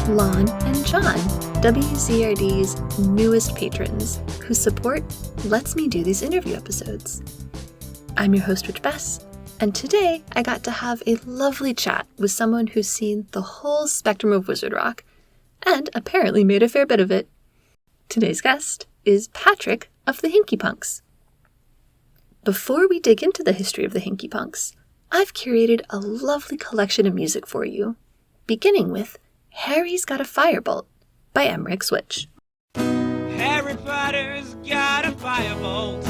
Lon, and John, WZRD's newest patrons, whose support lets me do these interview episodes. I'm your host, Rich Bess, and today I got to have a lovely chat with someone who's seen the whole spectrum of wizard rock, and apparently made a fair bit of it. Today's guest is Patrick of the Hinky Punks. Before we dig into the history of the Hinky Punks, I've curated a lovely collection of music for you, beginning with Harry's Got a Firebolt by Emmerich Switch. Harry Potter's got a firebolt.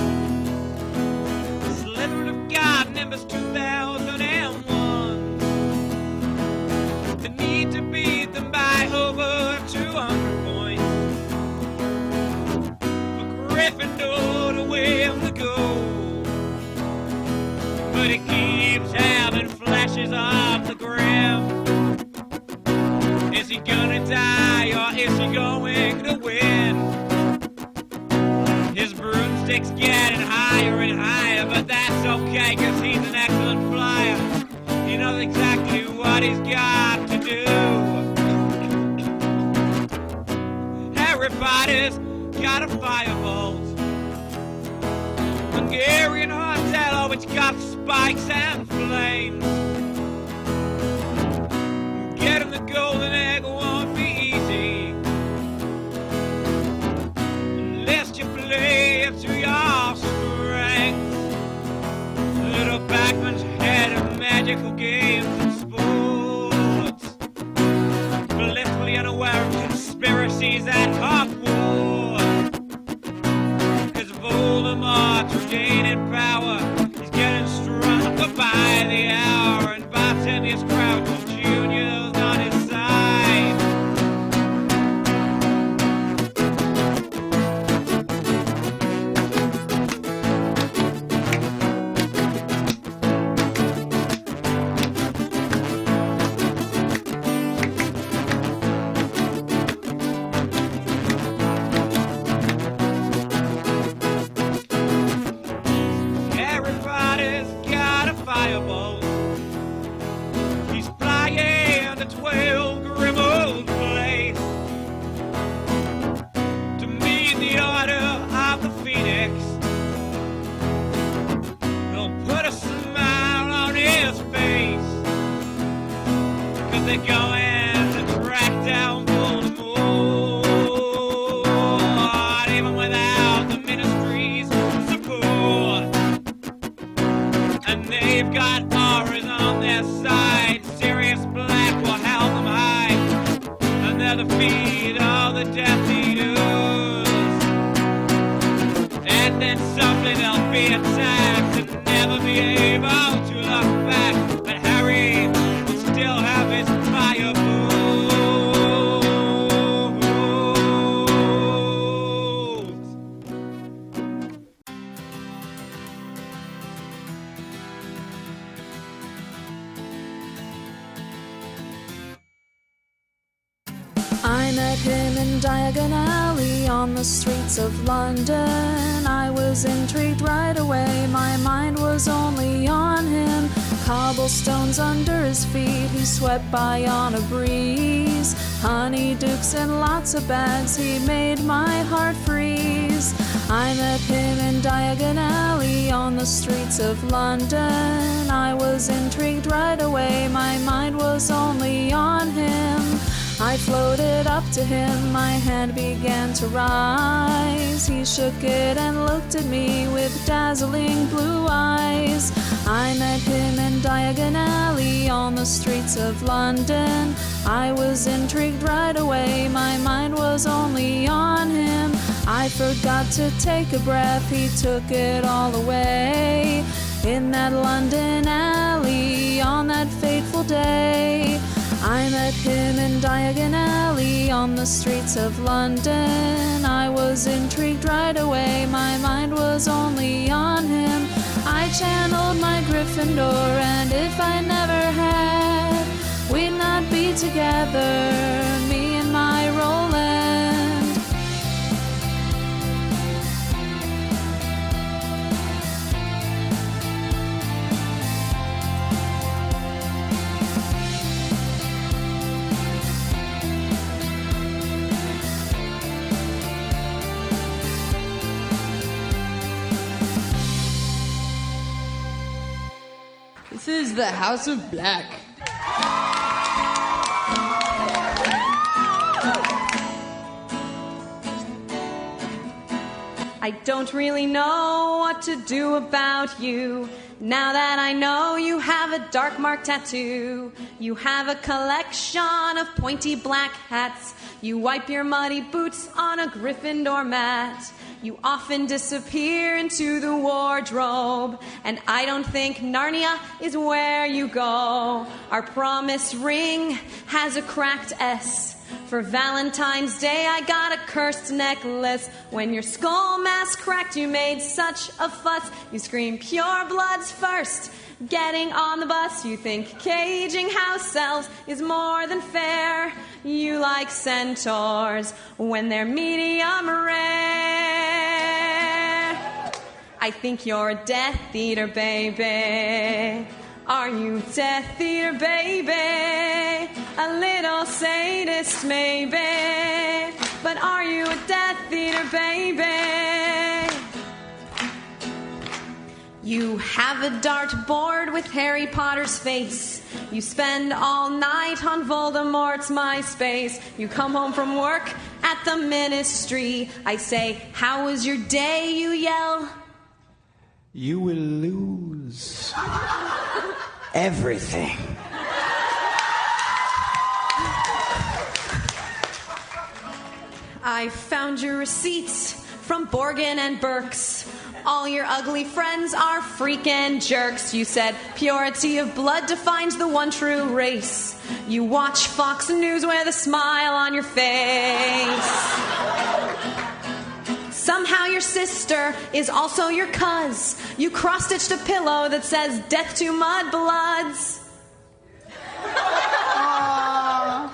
Sliver of God, Nimbus 2001. The need to beat them by over 200 points. For Gryffindor to win the gold. But it keeps having flashes of the grim. Is he gonna die or is he going to win? His broomstick's getting higher and higher, but that's okay, cause he's an excellent flyer. He knows exactly what he's got to do. Harry Potter's got a firebolt. Hungarian Horntello, which got spikes and flames. Getting the golden egg won't be easy unless you play it to your strength. Little Backman's head of magical games and sports, blissfully unaware of conspiracies at Hogwarts. Cause Voldemort to gain in power, he's getting stronger by the hour, and Bartemius Crouch Jr. on his side. Everybody's got a firebolt. He's flying to 12 Grimmauld Place to meet the Order of the Phoenix. He'll put a smile on his face, cause they're going to track down Voldemort, even without the Ministry's support. And they've got auras on their side. Sirius Black will help them hide, and they'll defeat all the Death Eaters. And then someday they'll be attacked and never be able to look back. But Harry will still have his firebolt. I met him in Diagon Alley on the streets of London. I was intrigued right away, my mind was only on him. Cobblestones under his feet, he swept by on a breeze. Honeydukes and lots of bags, he made my heart freeze. I met him in Diagon Alley on the streets of London. I was intrigued right away, my mind was only on him. I floated up to him, my hand began to rise. He shook it and looked at me with dazzling blue eyes. I met him in Diagon Alley on the streets of London. I was intrigued right away, my mind was only on him. I forgot to take a breath, he took it all away. In that London alley on that fateful day, I met him in Diagon Alley on the streets of London. I was intrigued right away, my mind was only on him. I channeled my Gryffindor, and if I never had, we'd not be together, me and my Roland. This is the House of Black. I don't really know what to do about you. Now that I know you have a dark mark tattoo, you have a collection of pointy black hats, you wipe your muddy boots on a Gryffindor mat, you often disappear into the wardrobe, and I don't think Narnia is where you go. Our promise ring has a cracked S. For Valentine's Day, I got a cursed necklace. When your skull mask cracked, you made such a fuss. You scream pure bloods first. Getting on the bus, you think caging house elves is more than fair. You like centaurs when they're medium rare. I think you're a Death Eater, baby. Are you Death Eater, baby? A little sadist, maybe. But are you a Death Eater, baby? You have a dartboard with Harry Potter's face. You spend all night on Voldemort's MySpace. You come home from work at the ministry. I say, how was your day? You yell, you will lose everything. I found your receipts from Borgin and Burke's. All your ugly friends are freaking jerks. You said purity of blood defines the one true race. You watch Fox News with a smile on your face. Somehow your sister is also your cuz. You cross-stitched a pillow that says death to mudbloods.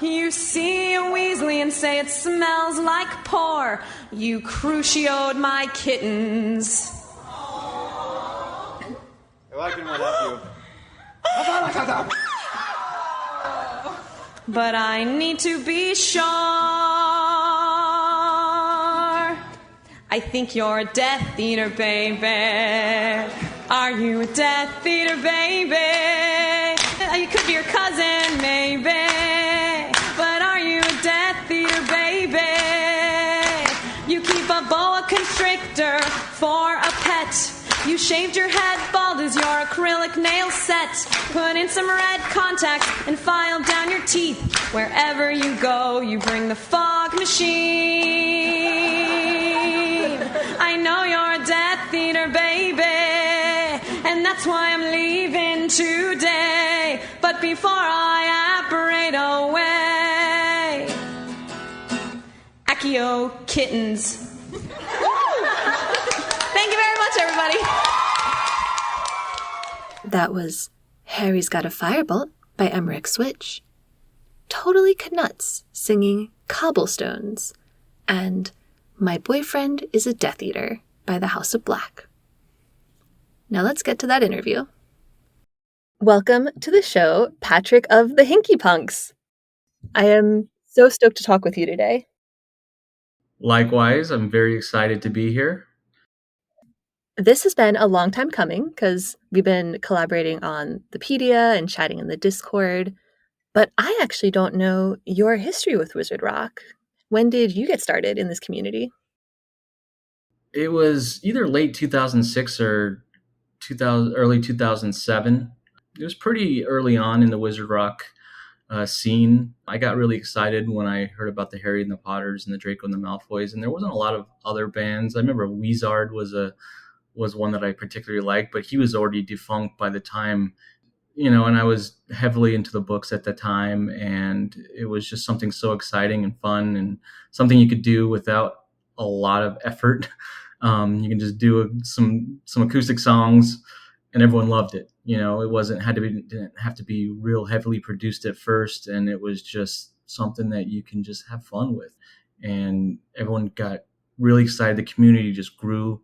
You see a Weasley and say it smells like pour. You crucioed my kittens. I can one up you. But I need to be sure. I think you're a Death Eater, baby. Are you a Death Eater, baby? You could be your cousin, maybe. But are you a Death Eater, baby? You keep a boa constrictor for a pet. You shaved your head bald as your acrylic nail set. Put in some red contacts and filed down your teeth. Wherever you go, you bring the fog machine. I know you're a Death Eater, baby, and that's why I'm leaving today. But before I apparate away, Accio kittens. Thank you very much, everybody. That was Harry's Got a Firebolt by Emmerich Switch, Totally Knuts singing Cobblestones, and My Boyfriend is a Death Eater by the House of Black. Now let's get to that interview. Welcome to the show, Patrick of the Hinky Punks. I am so stoked to talk with you today. Likewise, I'm very excited to be here. This has been a long time coming because we've been collaborating on the Pedia and chatting in the Discord, but I actually don't know your history with Wizard Rock. When did you get started in this community? It was either late 2006 or early 2007. It was pretty early on in the Wizard Rock scene. I got really excited when I heard about the Harry and the Potters and the Draco and the Malfoys, and there wasn't a lot of other bands. I remember Weezard was one that I particularly liked, but he was already defunct by the time, and I was heavily into the books at the time, and it was just something so exciting and fun and something you could do without a lot of effort. You can just do some acoustic songs and everyone loved it. Didn't have to be real heavily produced at first, and it was just something that you can just have fun with. And everyone got really excited. The community just grew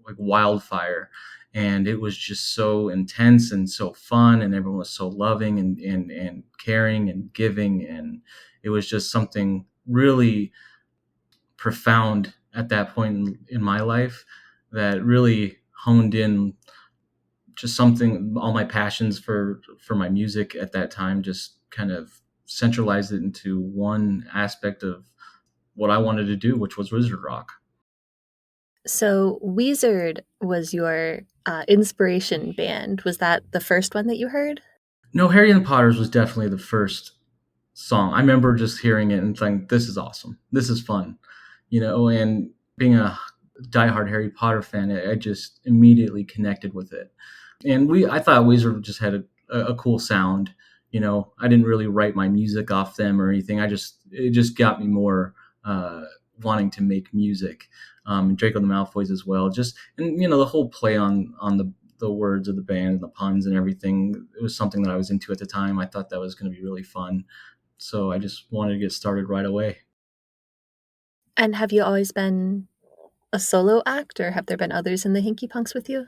like wildfire, and it was just so intense and so fun, and everyone was so loving and caring and giving, and it was just something really profound at that point in my life that really honed in just something, all my passions for my music at that time just kind of centralized it into one aspect of what I wanted to do, which was wizard rock. So Weezer was your inspiration band. Was that the first one that you heard? No, Harry and the Potters was definitely the first song. I remember just hearing it and thinking, this is awesome. This is fun. And being a diehard Harry Potter fan, I just immediately connected with it. And I thought Weezer just had a cool sound. I didn't really write my music off them or anything. It just got me more wanting to make music. And Draco the Malfoys as well. And the whole play on the words of the band and the puns and everything. It was something that I was into at the time. I thought that was going to be really fun. So I just wanted to get started right away. And have you always been a solo act, or have there been others in the Hinky Punks with you?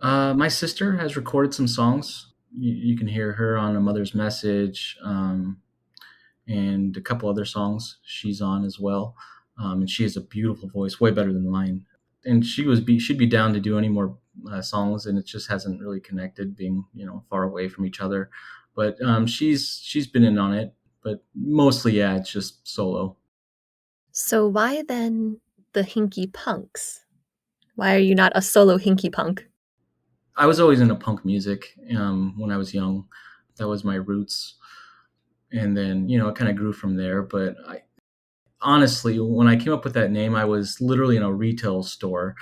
My sister has recorded some songs. You can hear her on A Mother's Message, and a couple other songs she's on as well. And she has a beautiful voice, way better than mine. And she'd be down to do any more songs, and it just hasn't really connected, being far away from each other. But she's been in on it, but mostly, yeah, it's just solo. So why then the Hinky Punks? Why are you not a solo Hinky Punk? I was always into punk music when I was young. That was my roots. And then, it kind of grew from there. But honestly, when I came up with that name, I was literally in a retail store,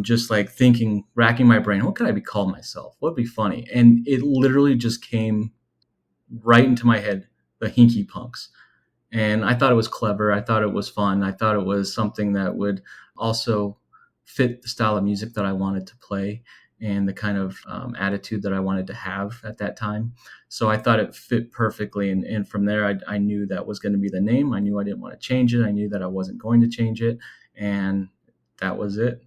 just like thinking, racking my brain, what could I be called myself? What would be funny? And it literally just came right into my head, the Hinky Punks. And I thought it was clever. I thought it was fun. I thought it was something that would also fit the style of music that I wanted to play and the kind of attitude that I wanted to have at that time. So I thought it fit perfectly. And from there, I knew that was going to be the name. I knew I didn't want to change it. I knew that I wasn't going to change it. And that was it.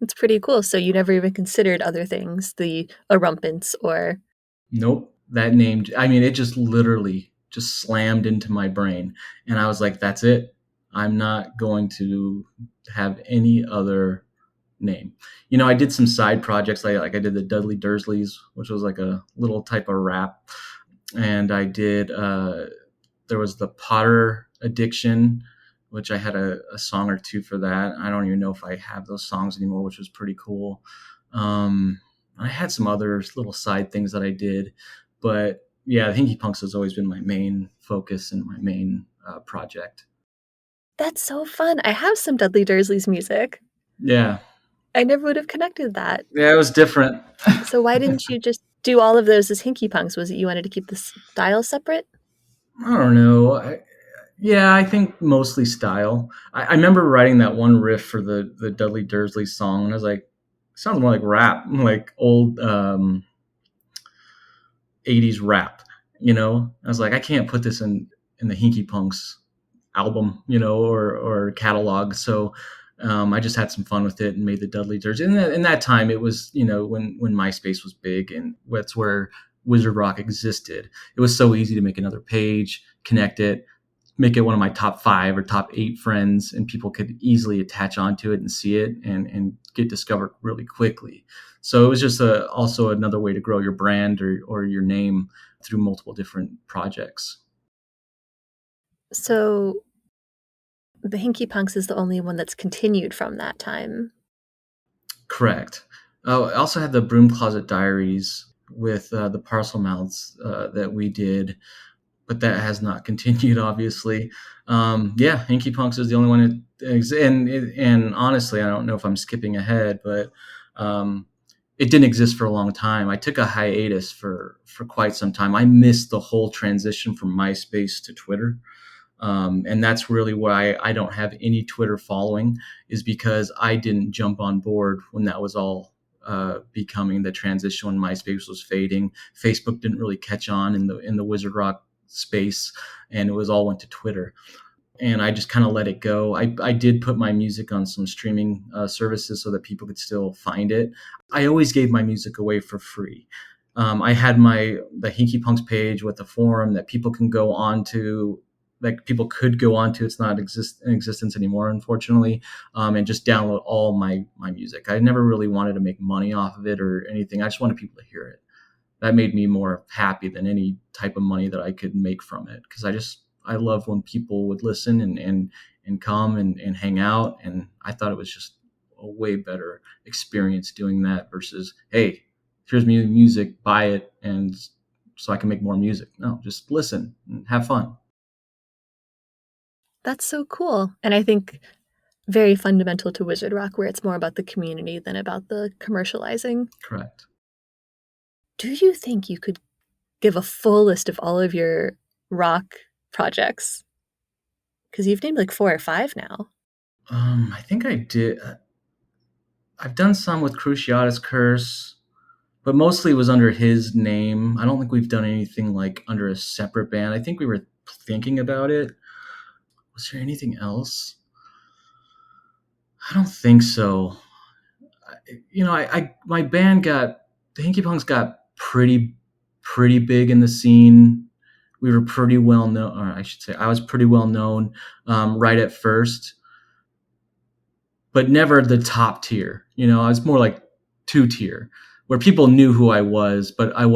It's pretty cool. So you never even considered other things, the Arumpants or... Nope. That name, I mean, it just literally just slammed into my brain. And I was like, that's it. I'm not going to have any other name. I did some side projects. Like I did the Dudley Dursleys, which was like a little type of rap. And I did, there was the Potter Addiction, which I had a song or two for that. I don't even know if I have those songs anymore, which was pretty cool. I had some other little side things that I did, but yeah, the Hinky Punks has always been my main focus and my main project. That's so fun. I have some Dudley Dursley's music. Yeah. I never would have connected that. Yeah, it was different. So why didn't you just do all of those as Hinky Punks? Was it you wanted to keep the style separate? I don't know. I think mostly style. I remember writing that one riff for the Dudley Dursley song, and I was like, sounds more like rap, like old 80s rap, I was like, I can't put this in the Hinky Punks album, or catalog. So I just had some fun with it and made the Dudley Dursley. And in that time, it was, when MySpace was big, and that's where Wizard Rock existed. It was so easy to make another page, connect it, make it one of my top 5 or top 8 friends, and people could easily attach onto it and see it and get discovered really quickly. So it was just also another way to grow your brand or your name through multiple different projects. So the Hinky Punks is the only one that's continued from that time. Correct. I also had the Broom Closet Diaries with the Parcel Mouths that we did, but that has not continued, obviously. Hinky Punks is the only one. And honestly, I don't know if I'm skipping ahead, but it didn't exist for a long time. I took a hiatus for quite some time. I missed the whole transition from MySpace to Twitter. And that's really why I don't have any Twitter following, is because I didn't jump on board when that was all becoming the transition, when MySpace was fading. Facebook didn't really catch on in the Wizard Rock space, and it was all went to Twitter. And I just kind of let it go. I did put my music on some streaming services so that people could still find it. I always gave my music away for free. I had the Hinky Punks page with a forum that people can go on to that people could go onto. It's not in existence anymore, unfortunately, and just download all my music. I never really wanted to make money off of it or anything. I just wanted people to hear it. That made me more happy than any type of money that I could make from it, because I love when people would listen and come and hang out, and I thought it was just a way better experience doing that versus, hey, here's music, buy it, and so I can make more music. No, just listen and have fun. That's so cool. And I think very fundamental to Wizard Rock, where it's more about the community than about the commercializing. Correct. Do you think you could give a full list of all of your rock projects? Because you've named like 4 or 5 now. I think I did. I've done some with Cruciatus Curse, but mostly it was under his name. I don't think we've done anything like under a separate band. I think we were thinking about it. Was there anything else? I don't think so. My band the Hinky Punks got pretty big in the scene. We were pretty well known, or I should say, I was pretty well known right at first, but never the top tier. I was more like 2-tier, where people knew who I was, but I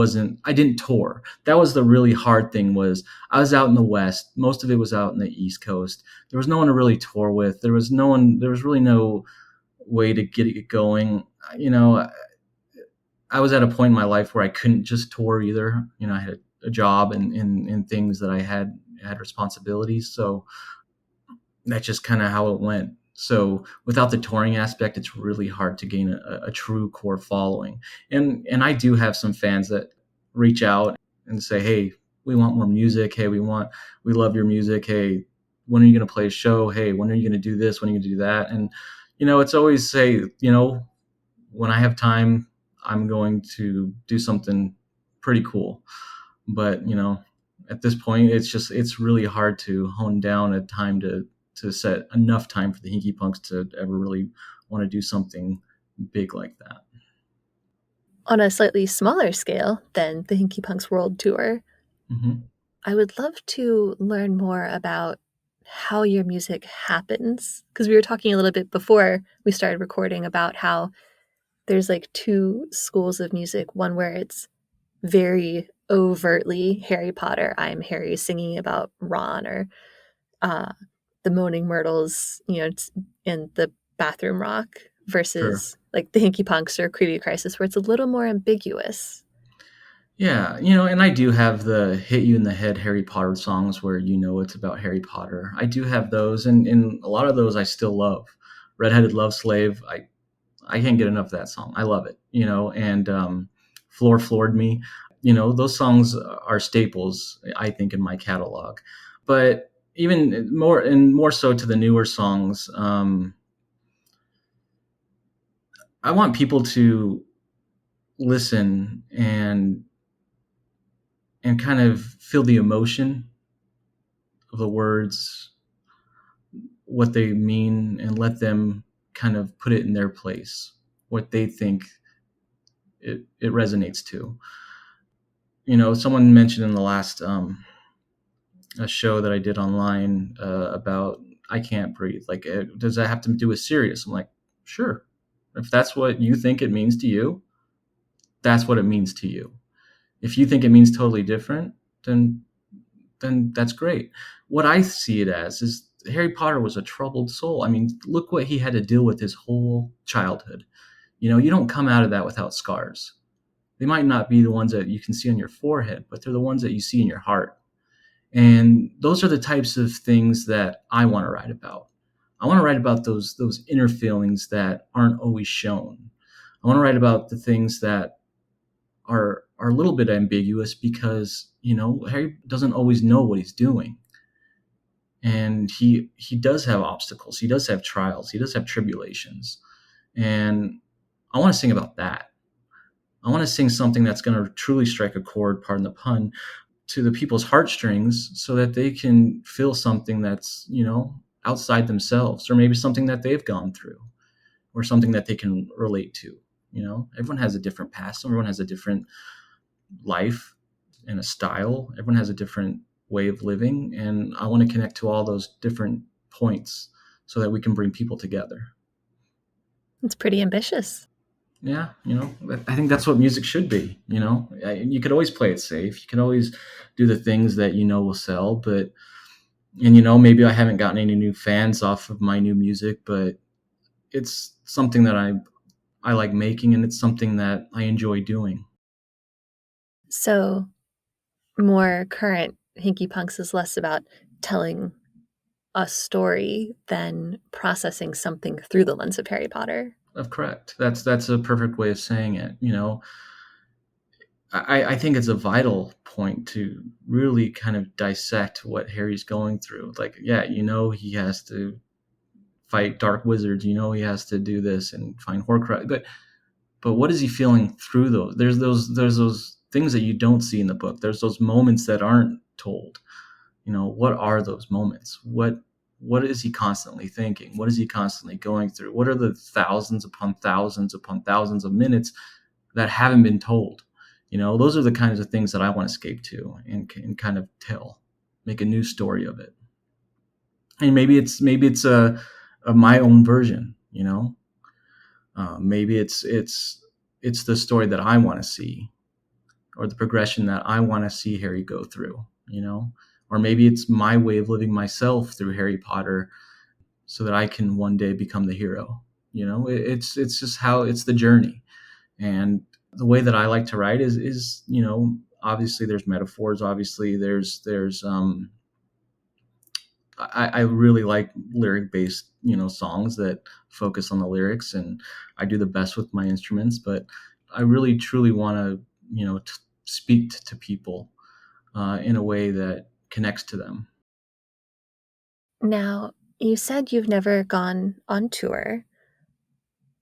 didn't tour. That was the really hard thing. Was I was out in the West. Most of it was out in the East Coast. There was no one to really tour with. There was really no way to get it going. I was at a point in my life where I couldn't just tour either. I had a job and things that I had responsibilities. So that's just kind of how it went. So without the touring aspect, it's really hard to gain a true core following. And I do have some fans that reach out and say, hey, we want more music. Hey, we love your music. Hey, when are you going to play a show? Hey, when are you going to do this? When are you going to do that? And, it's always say, when I have time, I'm going to do something pretty cool. But, at this point, it's really hard to hone down a time to set enough time for the Hinky Punks to ever really want to do something big like that. On a slightly smaller scale than the Hinky Punks World Tour, mm-hmm. I would love to learn more about how your music happens. Because we were talking a little bit before we started recording about how there's like 2 schools of music. One where it's very overtly Harry Potter, I'm Harry singing about Ron, or the Moaning Myrtles, in the bathroom rock, versus Sure. like the Hinky Punks or Creepy Crisis, where it's a little more ambiguous. Yeah, and I do have the hit you in the head Harry Potter songs where it's about Harry Potter. I do have those, and a lot of those I still love. Redheaded Love Slave, I can't get enough of that song. I love it, and Floor Floored Me. Those songs are staples, I think, in my catalog. But even more so to the newer songs, I want people to listen and kind of feel the emotion of the words, what they mean, and let them kind of put it in their place, what they think it resonates to. Someone mentioned in the last a show that I did online about I Can't Breathe. Like, does that have to do with Sirius? I'm like, sure. If that's what you think it means to you, that's what it means to you. If you think it means totally different, then that's great. What I see it as is Harry Potter was a troubled soul. I mean, look what he had to deal with his whole childhood. You don't come out of that without scars. They might not be the ones that you can see on your forehead, but they're the ones that you see in your heart. And those are the types of things that I want to write about. I want to write about those inner feelings that aren't always shown. I want to write about the things that are a little bit ambiguous because, Harry doesn't always know what he's doing. And he does have obstacles. He does have trials. He does have tribulations. And I want to sing about that. I want to sing something that's going to truly strike a chord, pardon the pun, to the people's heartstrings so that they can feel something that's, outside themselves, or maybe something that they've gone through, or something that they can relate to. Everyone has a different past. Everyone has a different life and a style. Everyone has a different way of living, and I want to connect to all those different points so that we can bring people together. It's pretty ambitious. Yeah, I think that's what music should be. You could always play it safe. You can always do the things that will sell, and maybe I haven't gotten any new fans off of my new music, but it's something that I like making, and it's something that I enjoy doing. So more current Hinky Punks is less about telling a story than processing something through the lens of Harry Potter. Correct. That's a perfect way of saying it. I think it's a vital point to really kind of dissect what Harry's going through. Like, yeah, he has to fight dark wizards. He has to do this and find Horcrux. But what is he feeling through those? There's those things that you don't see in the book. There's those moments that aren't told. What are those moments? What is he constantly thinking? What is he constantly going through? What are the thousands upon thousands upon thousands of minutes that haven't been told? Those are the kinds of things that I want to escape to and kind of make a new story of it. And maybe it's a my own version. Maybe it's the story that I want to see, or the progression that I want to see Harry go through. Or maybe it's my way of living myself through Harry Potter, so that I can one day become the hero. It's just how it's the journey. And the way that I like to write is obviously there's metaphors. Obviously there's I really like lyric based, songs that focus on the lyrics, and I do the best with my instruments, but I really truly want to, speak to people in a way that connects to them. Now, you said you've never gone on tour,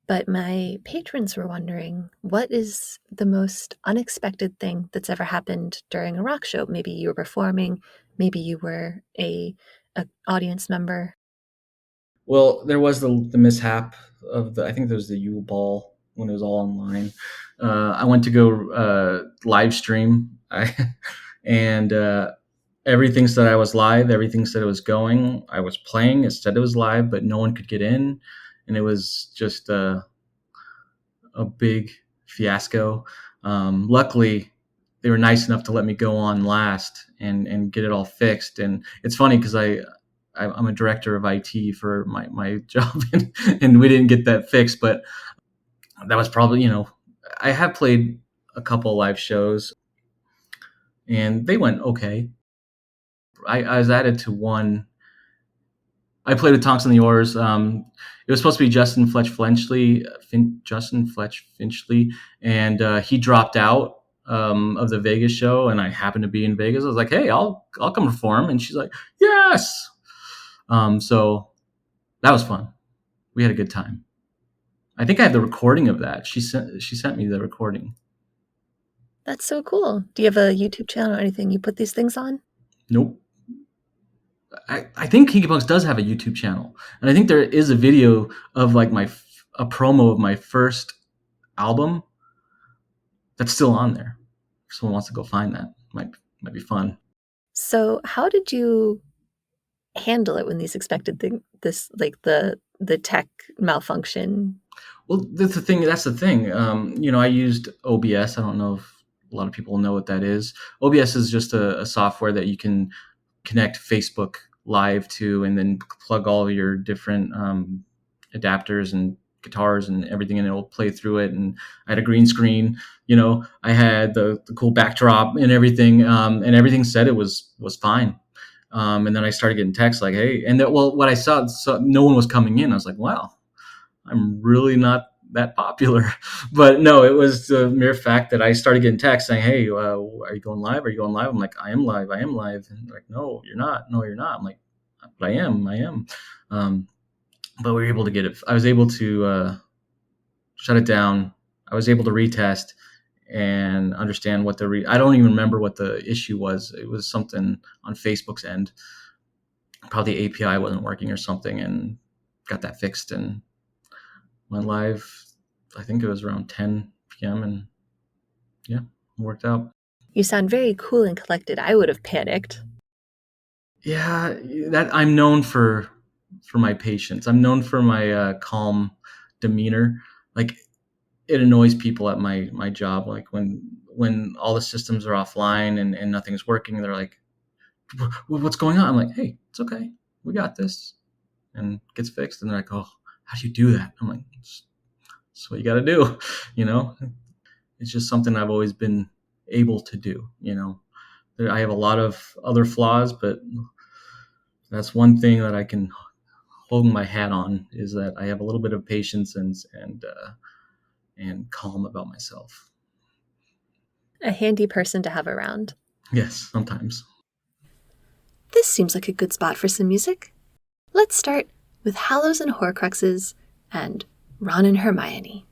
but my patrons were wondering, what is the most unexpected thing that's ever happened during a rock show? Maybe you were performing, maybe you were a audience member. Well, there was the mishap of I think there was the Yule Ball when it was all online. I went to go live stream, and everything said I was live. Everything said it was going. I was playing. It said it was live, but no one could get in, and it was just a big fiasco. Luckily, they were nice enough to let me go on last and get it all fixed. And it's funny because I'm a director of IT for my job, and we didn't get that fixed. But that was probably, I have played a couple live shows, and they went okay. I was added to one. I played with Tonks on the Oars. It was supposed to be Justin Fletch Finchley, and he dropped out of the Vegas show, and I happened to be in Vegas. I was like, "Hey, I'll come perform," and she's like, "Yes." So that was fun. We had a good time. I think I have the recording of that. She sent me the recording. That's so cool. Do you have a YouTube channel or anything you put these things on? Nope. I think Hinky Punks does have a YouTube channel, and I think there is a video of like a promo of my first album that's still on there. If someone wants to go find that, might be fun. So how did you handle it when these expected this like the tech malfunction? Well, that's the thing. I used OBS. I don't know if a lot of people know what that is. OBS is just a software that you can connect Facebook Live to, and then plug all your different adapters and guitars and everything, and it will play through it. And I had a green screen. I had the cool backdrop and everything, and everything said it was fine. And then I started getting texts like, "Hey," and what I saw, so no one was coming in. I was like, "Wow, I'm really not that popular." But no, it was the mere fact that I started getting texts saying, "Hey, are you going live? Are you going live?" I'm like, "I am live. I am live." And they're like, "No, you're not. No, you're not." I'm like, "But I am. I am." But we were able to get it. I was able to shut it down. I was able to retest and understand what I don't even remember what the issue was. It was something on Facebook's end. Probably the API wasn't working or something, and got that fixed and went live. I think it was around 10 p.m. and yeah, it worked out. You sound very cool and collected. I would have panicked. Yeah, that I'm known for my patience. I'm known for my calm demeanor. Like, it annoys people at my job. Like when all the systems are offline and nothing's working, they're like, "What's going on?" I'm like, "Hey, it's okay. We got this," and it gets fixed. And they're like, "Oh, how do you do that?" I'm like, "It's what you got to do." You know, it's just something I've always been able to do. I have a lot of other flaws, but that's one thing that I can hold my hat on, is that I have a little bit of patience and calm about myself. A handy person to have around. Yes, sometimes. This seems like a good spot for some music. Let's start with Hallows and Horcruxes and Ron and Hermione.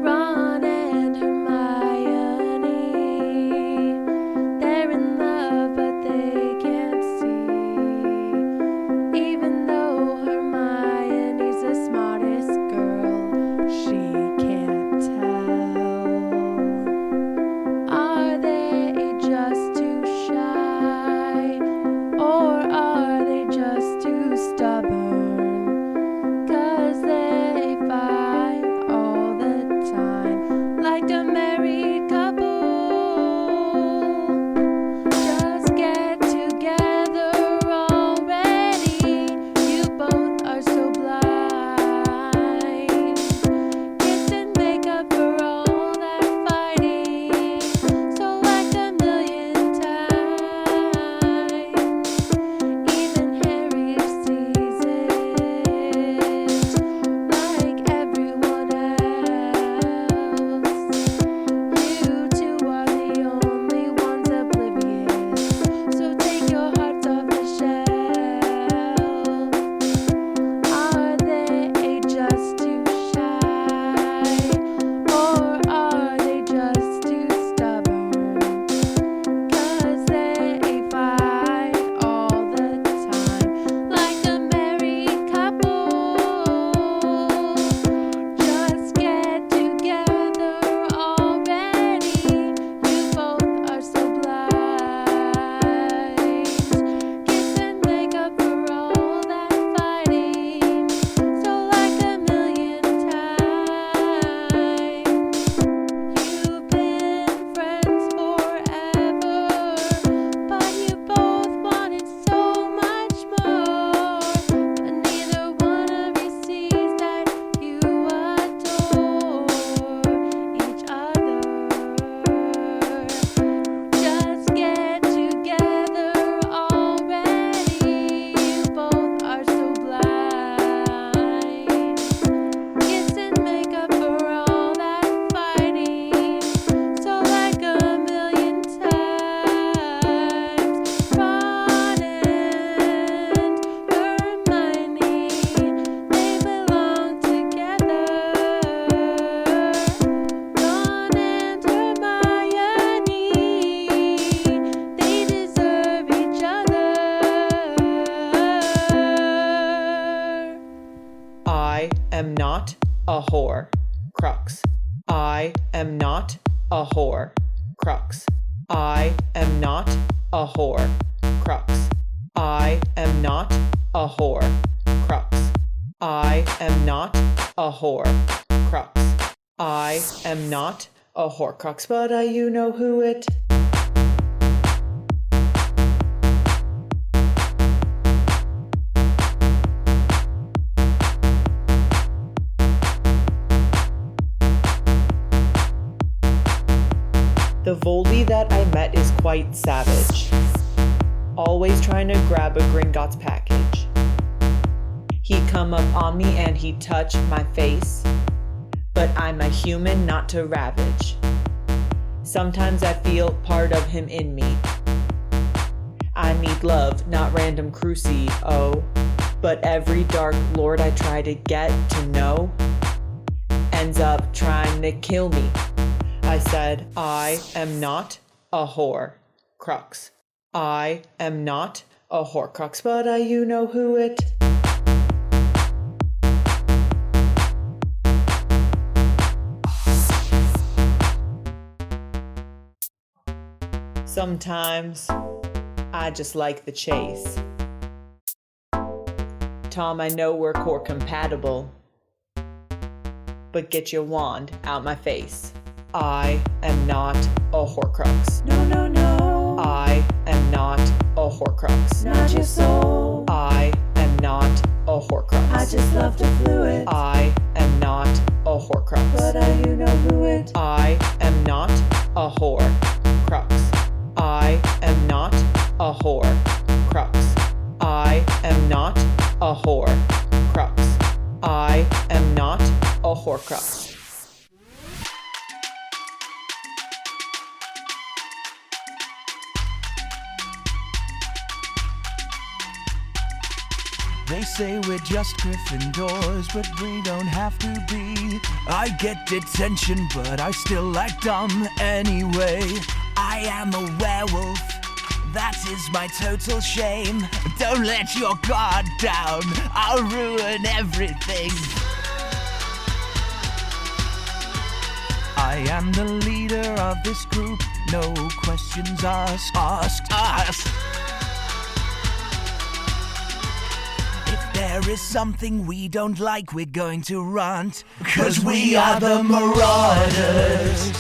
Ron and Hermione, they're in love but they can't see. Even though Hermione's the smartest girl, she can't tell. Are they just too shy, or are they just too stubborn? 'Cause they fight all the time, like a married couple. Just get together already, you both are so blind. Kiss and make up for all that fighting, so like a million times. Even Harry sees it, like everyone else. You two are the only ones oblivious, so take your hearts off the shelf. Are they just too shy, or are they just too stubborn? 'Cause they fight all the time, like a married couple. Just get together already, you both are so blind. Kiss and make up for all that fighting, so like a million times. You've been friends forever, but you both wanted so much more. But neither one of you sees that you adore each other. Just get together already, you both are so blind. Kiss and make up for all that fighting, so like a million times. Ron and Hermione, they belong together. Ron and Hermione, they deserve each other. I am not a whore. Crux. I am not a whore. Crux. I am not a whore. Crux. I am not a whore. Crux. I am not a whore. Crux. I am not a Horcrux, but you know who it. The Voldy that I met is quite savage, always trying to grab a Gringotts package. He come up on me and he touch my face, but I'm a human not to ravage. Sometimes I feel part of him in me. I need love, not random crucio, but every dark lord I try to get to know ends up trying to kill me. I said, I am not a whore. Crux. I am not a Horcrux, but you know who it. Sometimes I just like the chase. Tom, I know we're core compatible, but get your wand out my face. I am not a Horcrux. No, no, no. I am not a Horcrux. Not your soul. I am not a Horcrux. I just love to fluid. I am not a Horcrux. But you know who it. I am not a Horcrux. I am not a Horcrux. I am not a Horcrux. I am not a Horcrux. They say we're just Gryffindors, but we don't have to be. I get detention, but I still like dumb anyway. I am a werewolf, that is my total shame. Don't let your guard down, I'll ruin everything. I am the leader of this group, no questions asked. There is something we don't like, we're going to run. 'Cause we are the Marauders.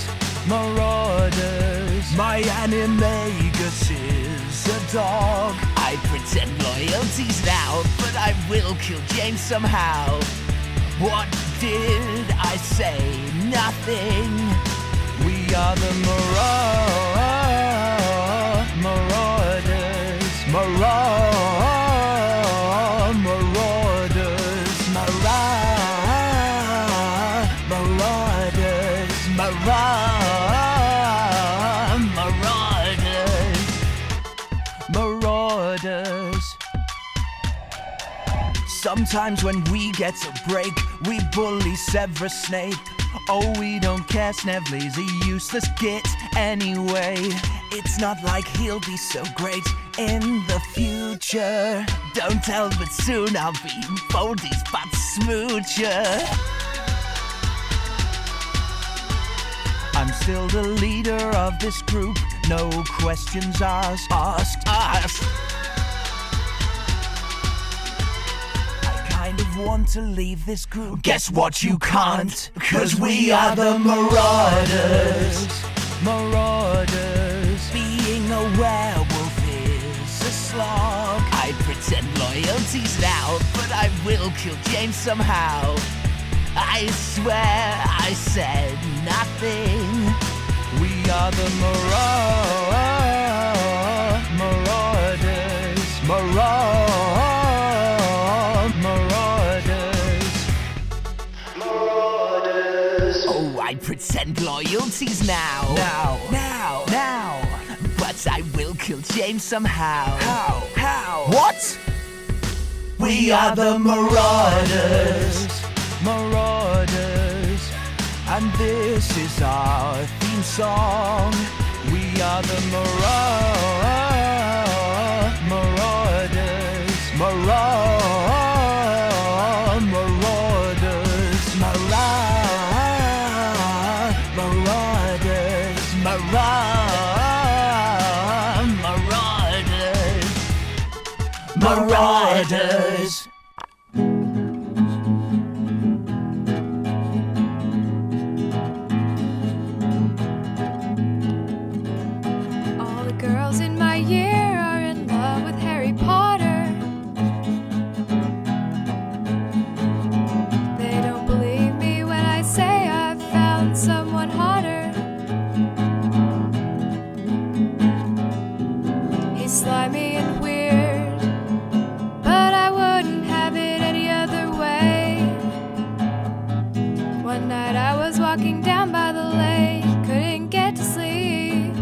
Marauders. My animagus is a dog. I pretend loyalty's now, but I will kill James somehow. What did I say? Nothing. We are the Marauders. Marauders. Marauders. Sometimes when we get a break, we bully Severus Snape. Oh, we don't care, Snevely's a useless git anyway. It's not like he'll be so great in the future. Don't tell, but soon I'll be Boldy's butt smoocher. I'm still the leader of this group, no questions asked. I kind of want to leave this group. Guess what, you can't, 'cause we are the Marauders. Marauders. Being a werewolf is a slog. I pretend loyalty's now, but I will kill James somehow. I swear I said nothing. We are the Marauders. Marauders. Oh, I pretend loyalty's now. Now. But I will kill James somehow. How? What? We are the Marauders. Marauders, and this is our theme song. We are the Marauders. Marauders. Marauders. Marauders. All the girls in my year are in love with Harry Potter. They don't believe me when I say I've found someone hotter. He's slimy and weird, but I wouldn't have it any other way. One night I was walking down by the lake, couldn't get to sleep.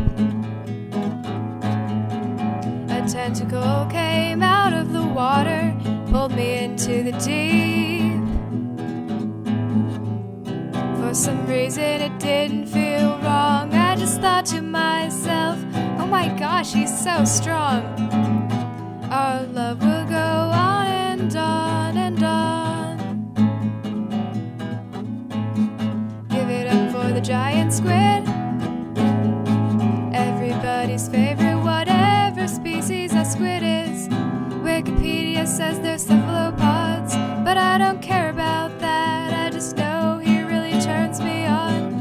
A tentacle came out of the water, pulled me into the deep. For some reason it didn't feel wrong. I just thought to myself, oh my gosh, he's so strong. Our love will go on and on and on. Give it up for the giant squid, everybody's favorite says they're cephalopods, but I don't care about that. I just know he really turns me on.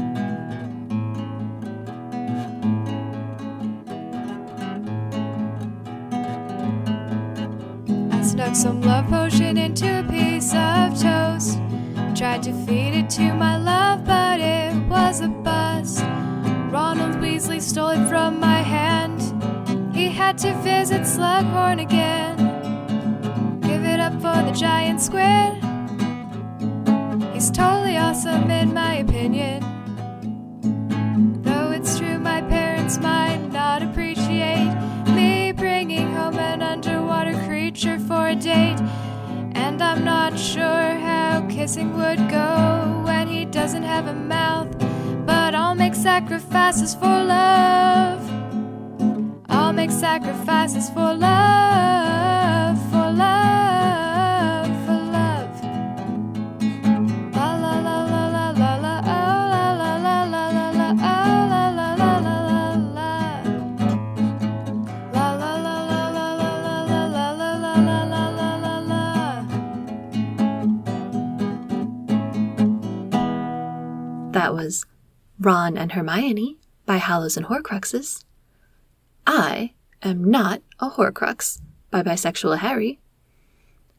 I snuck some love potion into a piece of toast. Tried to feed it to my love, but it was a bust. Ronald Weasley stole it from my hand. He had to visit Slughorn again. Give it up for the giant squid. He's totally awesome in my opinion. Though it's true my parents might not appreciate me bringing home an underwater creature for a date. And I'm not sure how kissing would go when he doesn't have a mouth. But I'll make sacrifices for love. I'll make sacrifices for love, for love, for love. La la la la la la la, oh la la la la la la, oh la la la la la la. La la la la la la la la la la la la la la. That was Ron and Hermione by Hallows and Horcruxes. I Am Not a Horcrux by Bisexual Harry.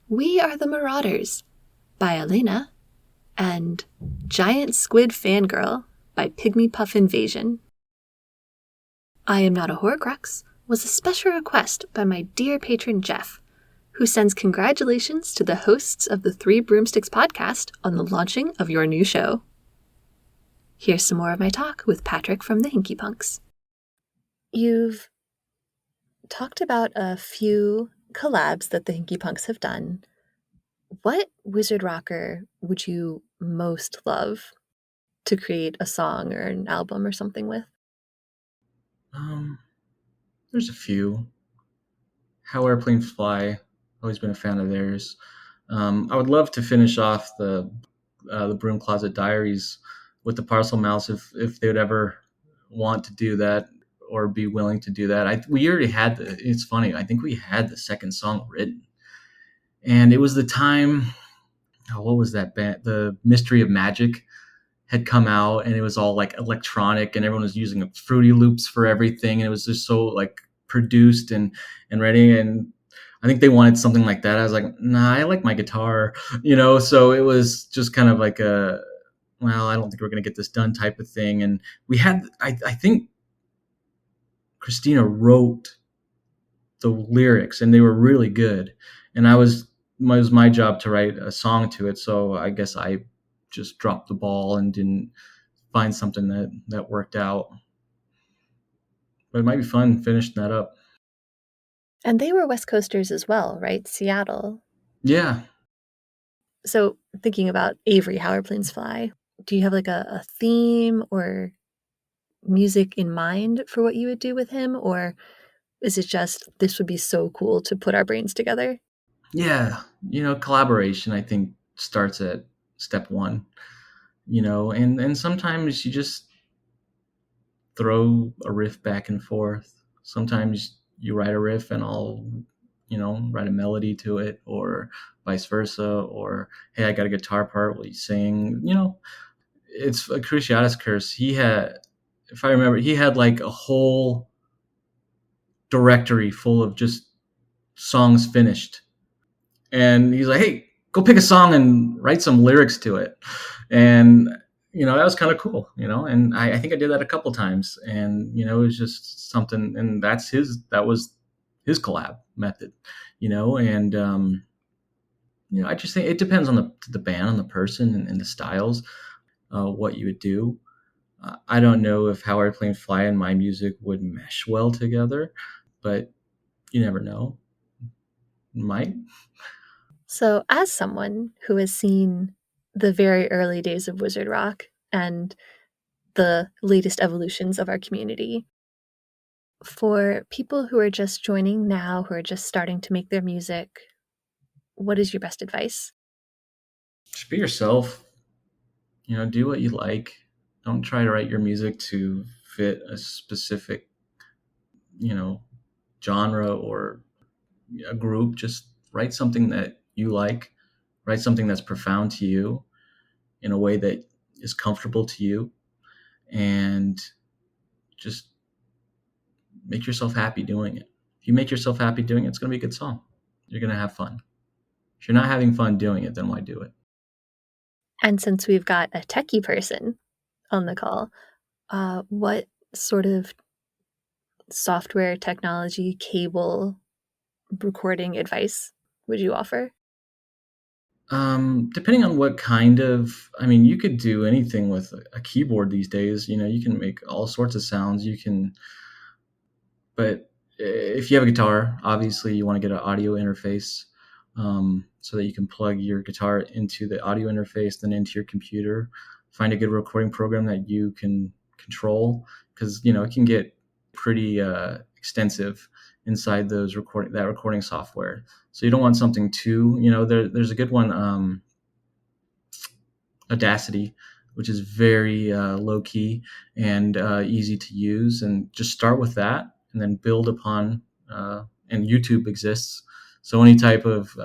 We Are the Marauders by Elena. And Giant Squid Fangirl by Pygmy Puff Invasion. I Am Not a Horcrux was a special request by my dear patron Jeff, who sends congratulations to the hosts of the Three Broomsticks podcast on the launching of your new show. Here's some more of my talk with Patrick from the Hinky Punks. You've talked about a few collabs that the Hinky Punks have done. What wizard rocker would you most love to create a song or an album or something with? There's a few. How Airplanes Fly, always been a fan of theirs. I would love to finish off the Broom Closet Diaries with the Parcel Mouse if they would ever want to do that or be willing to do that. We already had it's funny, I think we had the second song written. And it was the time, what was that band? The Mystery of Magic had come out, and it was all like electronic, and everyone was using Fruity Loops for everything. And it was just so like produced and ready. And I think they wanted something like that. I was like, nah, I like my guitar, so it was just kind of like I don't think we're going to get this done type of thing. And we had, I think Christina wrote the lyrics, and they were really good. And it was my job to write a song to it. So I guess I just dropped the ball and didn't find something that worked out. But it might be fun finishing that up. And they were West Coasters as well, right? Seattle. Yeah. So thinking about Avery, How Airplanes Fly, do you have like a theme or music in mind for what you would do with him? Or is it just, this would be so cool to put our brains together? Yeah. Collaboration, I think, starts at step one, and sometimes you just throw a riff back and forth. Sometimes you write a riff and I'll, write a melody to it, or vice versa. Or, hey, I got a guitar part, will you sing? It's a Cruciatus Curse. He had, if I remember, he had like a whole directory full of just songs finished. And he's like, hey, go pick a song and write some lyrics to it. And, that was kind of cool, and I think I did that a couple times. And, it was just something, and that was his collab method, and, I just think it depends on the band, on the person, and the styles, what you would do. I don't know if How Airplanes Fly and my music would mesh well together, but you never know. It might. So as someone who has seen the very early days of Wizard Rock and the latest evolutions of our community, for people who are just joining now, who are just starting to make their music, what is your best advice? Just be yourself. Do what you like. Don't try to write your music to fit a specific, genre or a group. Just write something that you like, write something that's profound to you in a way that is comfortable to you, and just make yourself happy doing it. If you make yourself happy doing it, it's going to be a good song. You're going to have fun. If you're not having fun doing it, then why do it? And since we've got a techie person on the call, what sort of software, technology, cable recording advice would you offer? Depending on what kind of, I mean, you could do anything with a keyboard these days. You know, you can make all sorts of sounds. But if you have a guitar, obviously you want to get an audio interface, so that you can plug your guitar into the audio interface, then into your computer. Find a good recording program that you can control, because it can get pretty extensive inside that recording software. So you don't want something too, there's a good one, Audacity, which is very low key and easy to use, and just start with that and then build upon. And YouTube exists, so any type of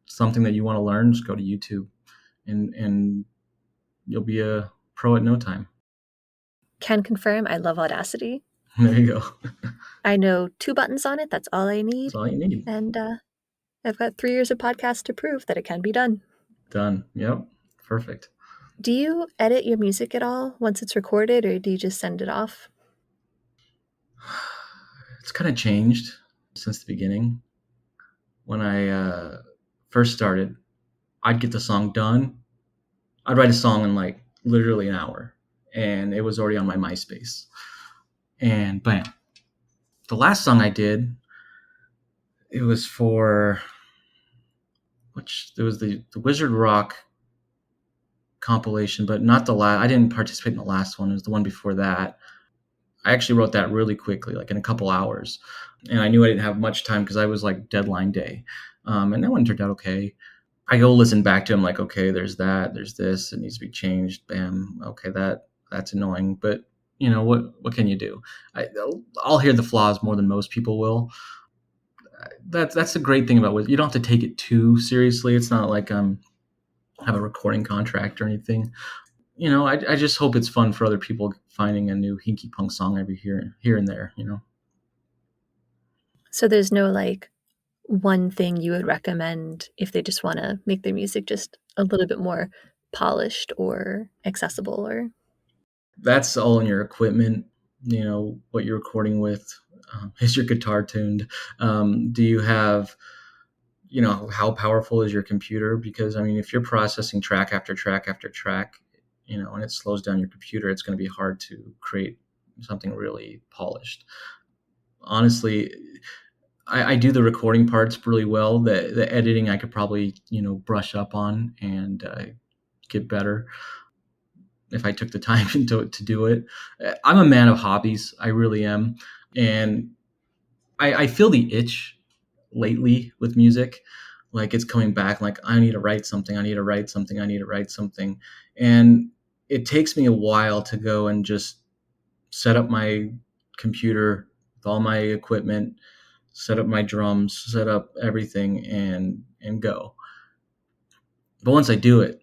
something that you want to learn, just go to YouTube, and you'll be a pro at no time. Can confirm, I love Audacity. There you go. I know 2 buttons on it. That's all I need. That's all you need. And I've got 3 years of podcasts to prove that it can be done. Done. Yep. Perfect. Do you edit your music at all once it's recorded, or do you just send it off? It's kind of changed since the beginning. When I first started, I'd get the song done. I'd write a song in like literally an hour, and it was already on my MySpace. And bam. The last song I did, it was for, it was the Wizard Rock compilation, but not the last. I didn't participate in the last one. It was the one before that. I actually wrote that really quickly, like in a couple hours. And I knew I didn't have much time because I was like deadline day. And that one turned out okay. I go listen back to him like, okay, there's that, there's this, it needs to be changed. Bam. Okay, that's annoying. But what can you do? I'll hear the flaws more than most people will. That's the great thing about it. You don't have to take it too seriously. It's not like have a recording contract or anything. I just hope it's fun for other people finding a new Hinky Punk song every here and there. So there's no like one thing you would recommend if they just want to make their music just a little bit more polished or accessible, or that's all in your equipment. What you're recording with. Is your guitar tuned? Do you have, how powerful is your computer? Because if you're processing track after track after track, and it slows down your computer, it's going to be hard to create something really polished. Honestly, I do the recording parts really well. The editing I could probably, brush up on and get better if I took the time to do it. I'm a man of hobbies. I really am. And I feel the itch lately with music. Like it's coming back, like I need to write something. And it takes me a while to go and just set up my computer with all my equipment, set up my drums, set up everything and go. But once I do it,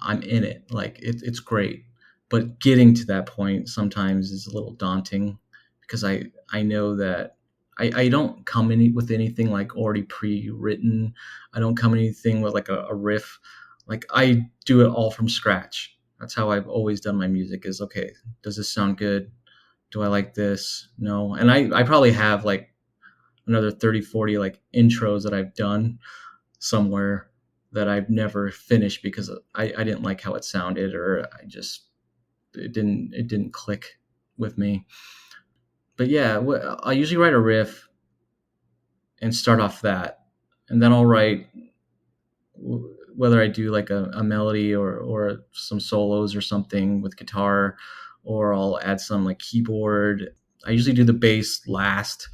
I'm in it. Like it's great. But getting to that point sometimes is a little daunting, because I know that I don't come in with anything like already pre-written. I don't come in anything with like a riff. Like I do it all from scratch. That's how I've always done my music is, okay, does this sound good? Do I like this? No. And I probably have like another 30, 40 like intros that I've done somewhere that I've never finished because I didn't like how it sounded, or it didn't click with me. But yeah, I usually write a riff and start off that, and then I'll write, whether I do like a melody or some solos or something with guitar, or I'll add some like keyboard. I usually do the bass last.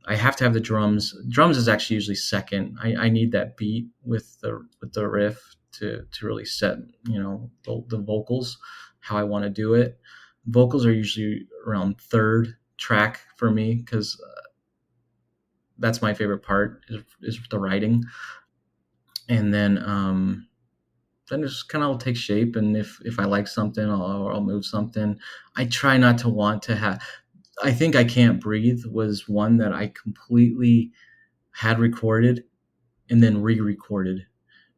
I have to have the drums. Drums is actually usually second. I need that beat with the riff to really set, the vocals, how I want to do it. Vocals are usually around third track for me, because that's my favorite part is the writing. And then it just kind of will take shape. And if I like something, I'll move something. I try not to want to have. I think I Can't Breathe was one that I completely had recorded and then re-recorded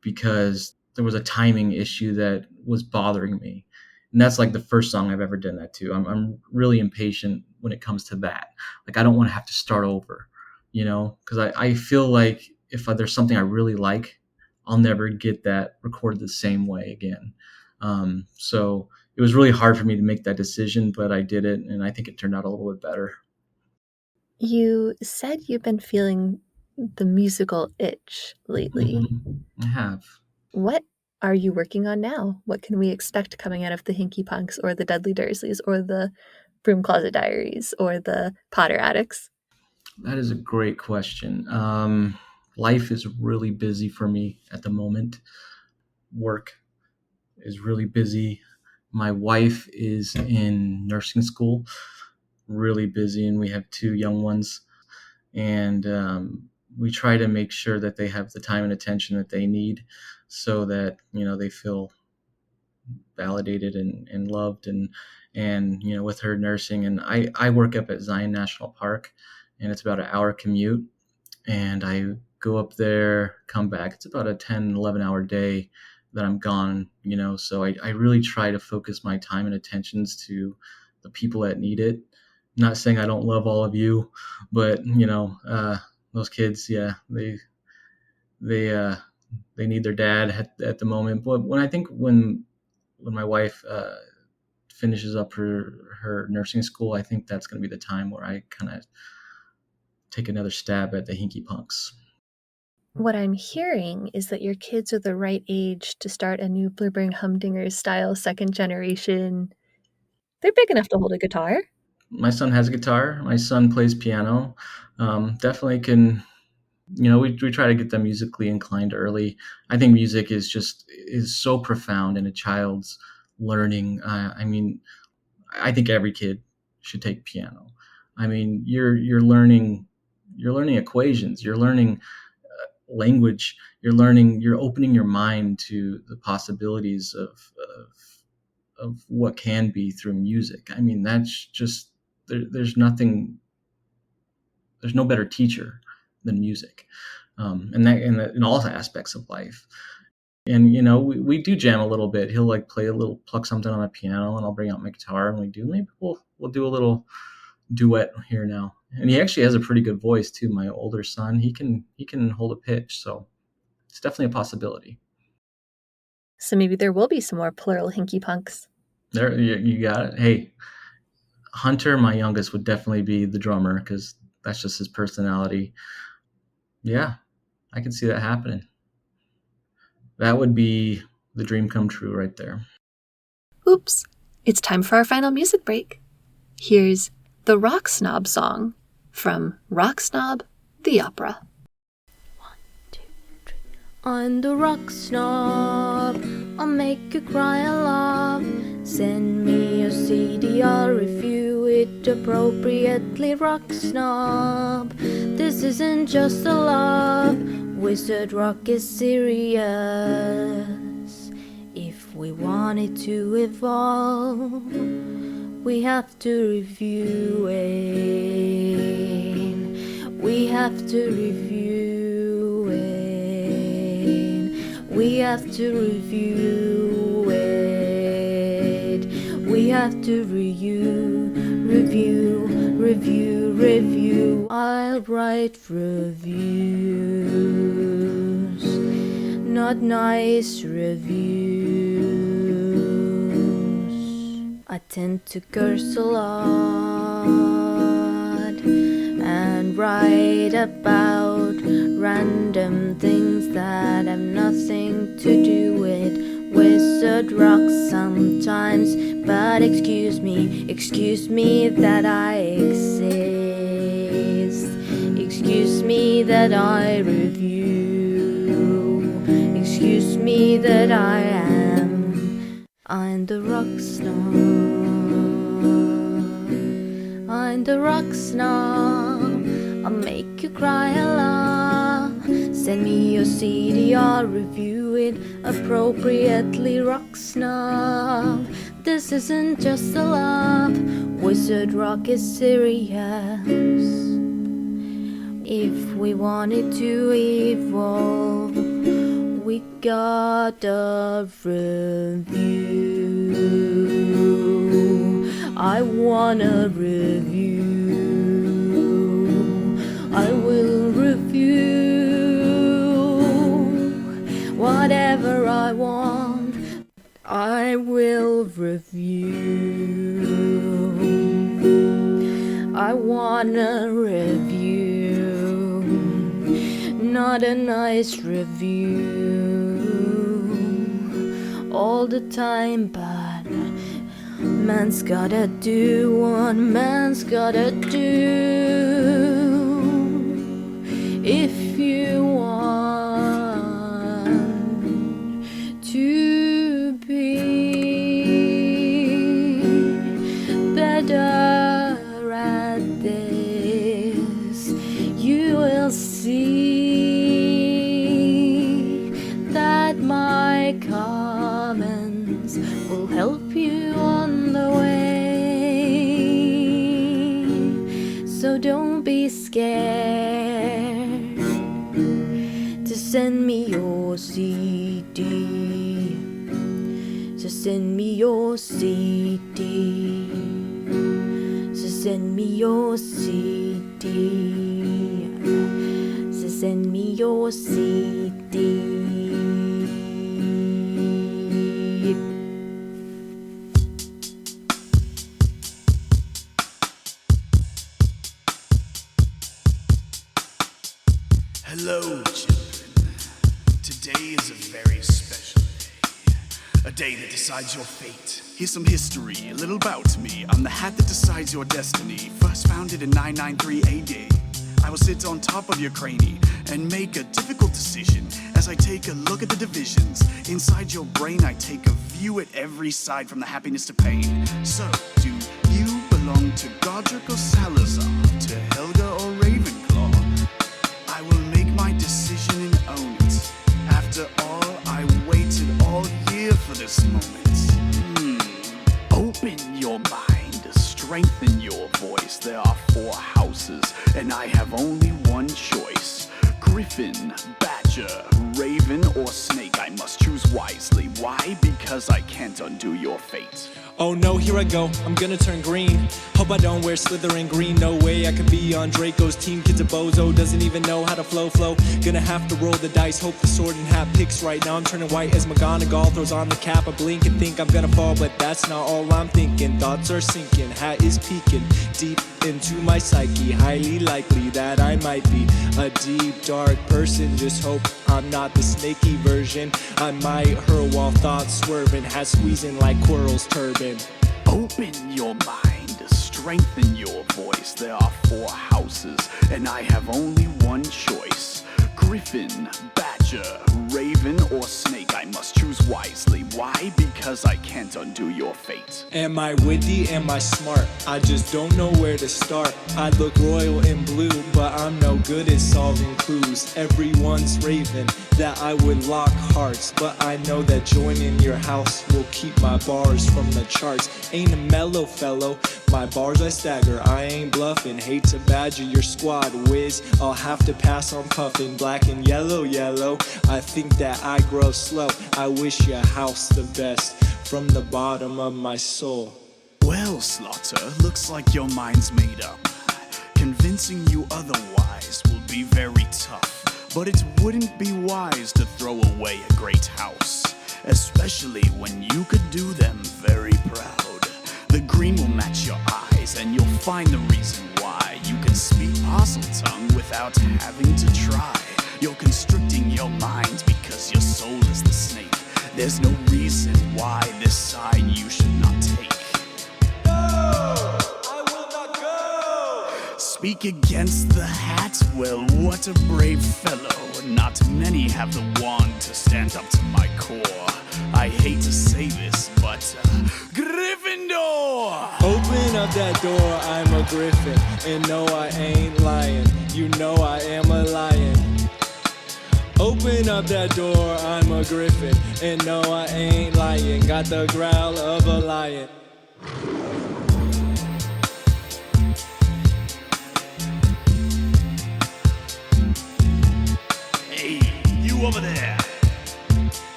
because there was a timing issue that was bothering me. And that's like the first song I've ever done that to. I'm really impatient when it comes to that. Like I don't want to have to start over, because I feel like if there's something I really like, I'll never get that recorded the same way again. So it was really hard for me to make that decision, but I did it, and I think it turned out a little bit better. You said you've been feeling the musical itch lately. I have. What are you working on now? What can we expect coming out of the Hinky Punks or the Dudley Dursleys or the Broom Closet Diaries or the Potter Addicts? That is a great question. Life is really busy for me at the moment. Work is really busy. My wife is in nursing school, really busy, and we have 2 young ones. And we try to make sure that they have the time and attention that they need so that, they feel validated and loved and with her nursing. And I work up at Zion National Park, and it's about an hour commute, and I go up there, come back. It's about a 10, 11-hour day that I'm gone, so I really try to focus my time and attentions to the people that need it. Not saying I don't love all of you, but those kids, yeah, they need their dad at the moment. But when my wife finishes up her nursing school, I think that's going to be the time where I kind of take another stab at the Hinky Punks. What I'm hearing is that your kids are the right age to start a new Blueberry Humdingers style second generation. They're big enough to hold a guitar. My son has a guitar. My son plays piano. Definitely can, we try to get them musically inclined early. I think music is so profound in a child's learning. I think every kid should take piano. I mean, you're learning equations. You're learning language. You're opening your mind to the possibilities of what can be through music. I mean, that's just there's no better teacher than music, and that in all aspects of life. And we do jam a little bit. He'll like pluck something on the piano, and I'll bring out my guitar, and maybe we'll do a little duet here now. And he actually has a pretty good voice too. My older son, he can hold a pitch, so it's definitely a possibility. So maybe there will be some more plural Hinky Punks. There, you got it. Hey, Hunter, my youngest, would definitely be the drummer because that's just his personality. Yeah, I can see that happening. That would be the dream come true right there. Oops, it's time for our final music break. Here's the Rock Snob song from Rock Snob, the Opera. 1, 2, 3. I'm the rock snob, I'll make you cry a lot. Send me a CD, I'll review it appropriately. Rock snob, this isn't just a love. Wizard rock is serious. If we want it to evolve, we have to review it. We have to review it. We have to review it. We have to review. I'll write reviews, not nice reviews. I tend to curse a lot and write about random things that have nothing to do with wizard rock sometimes. But excuse me that I exist. Excuse me that I review. Excuse me that I'm the rock snob. I'm the rock snob. I'll make you cry a lot. Send me your CD, I'll review it appropriately. Rock snob, this isn't just a love. Wizard rock is serious. If we wanted to evolve, we gotta review. I wanna review. I will review whatever I want. I will review. I wanna review, not a nice review all the time, but man's gotta do what man's gotta do. If you want to be better at this, you will see that my comments will help you on the way. So don't be scared to send me your CD. So send me your CD. So send me your CD. So send me your CD. Hello, children. Today is a very special day. A day that decides your fate. Here's some history, a little about me. I'm the hat that decides your destiny. First founded in 993 AD. I will sit on top of your cranny and make a difficult decision as I take a look at the divisions. Inside your brain, I take a view at every side from the happiness to pain. So, do you belong to Godric or Salazar? To Helga or Ravenclaw? I will make my decision and own it. After all, I waited all year for this moment. Open your mind, strengthen your voice. There are 4 houses, and I have only one choice. Griffin, Badger, Raven, or Snake. I must choose wisely. Why? Because I can't undo your fate. Oh no, here I go, I'm gonna turn green. Hope I don't wear Slytherin green. No way I could be on Draco's team. Kid's a bozo, doesn't even know how to flow. Gonna have to roll the dice, hope the sword and hat picks right. Now I'm turning white as McGonagall throws on the cap. I blink and think I'm gonna fall, but that's not all I'm thinking. Thoughts are sinking, hat is peeking deep into my psyche. Highly likely that I might be a deep, dark person. Just hope I'm not the snaky version. I might hurl while thoughts swerving, hat squeezing like Quirrell's turban. Open your mind, strengthen your voice. There are 4 houses, and I have only one choice. Griffin, Badger, Raven, or Snake. I must choose wisely. Why? Because I can't undo your fate. Am I witty? Am I smart? I just don't know where to start. I look royal in blue, but I'm no good at solving clues. Everyone's raving that I would lock hearts, but I know that joining your house will keep my bars from the charts. Ain't a mellow fellow, my bars I stagger. I ain't bluffing, hate to badger your squad whiz. I'll have to pass on puffin', black and yellow. I think that I grow slow. I wish your house the best from the bottom of my soul. Well, Slaughter, looks like your mind's made up. Convincing you otherwise will be very tough. But it wouldn't be wise to throw away a great house, especially when you could do them very proud. The green will match your eyes, and you'll find the reason why. You can speak Parseltongue without having to try. You're constricting your mind because your soul is the snake. There's no reason why this side you should not take. No, I will not go. Speak against the hat? Well, what a brave fellow. Not many have the wand to stand up to my core. I hate to say this, but Gryffindor! Open up that door, I'm a griffin, and no, I ain't lying. you know I am a lion. Open up that door, I'm a griffin, and no, I ain't lying. Got the growl of a lion. Hey, you over there.